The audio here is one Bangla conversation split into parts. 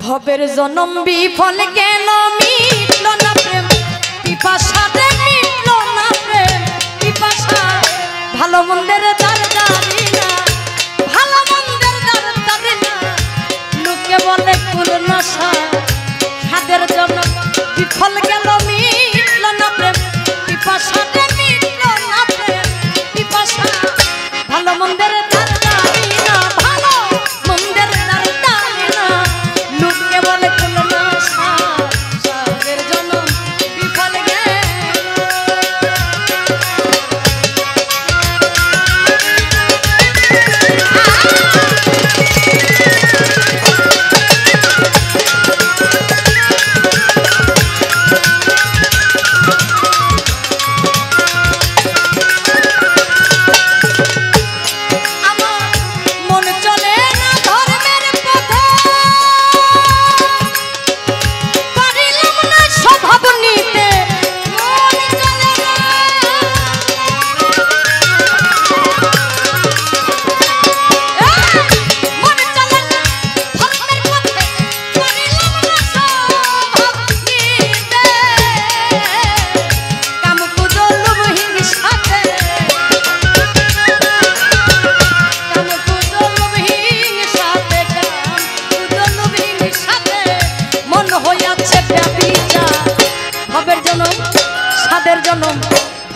ভবের জনম বিফল গেল মিটল না প্রেম পিপাসা রে মিটল না প্রেম পিপাসা ভালো মন্দের দ্বার জানি না ভালো মন্দের দ্বার জানি না লোকে বলে কুলনাশা সাদের জনম বিফল গেল মিটল না প্রেম পিপাসা রে মিটল না প্রেম পিপাসা ভালো মন্দের দ্বার জানি না ভালো মন্দের দ্বার জানি না লোকে বলে কুলনাশা সাদের জনম বিফল গেল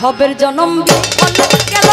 ভবের জনম বিফল গেল।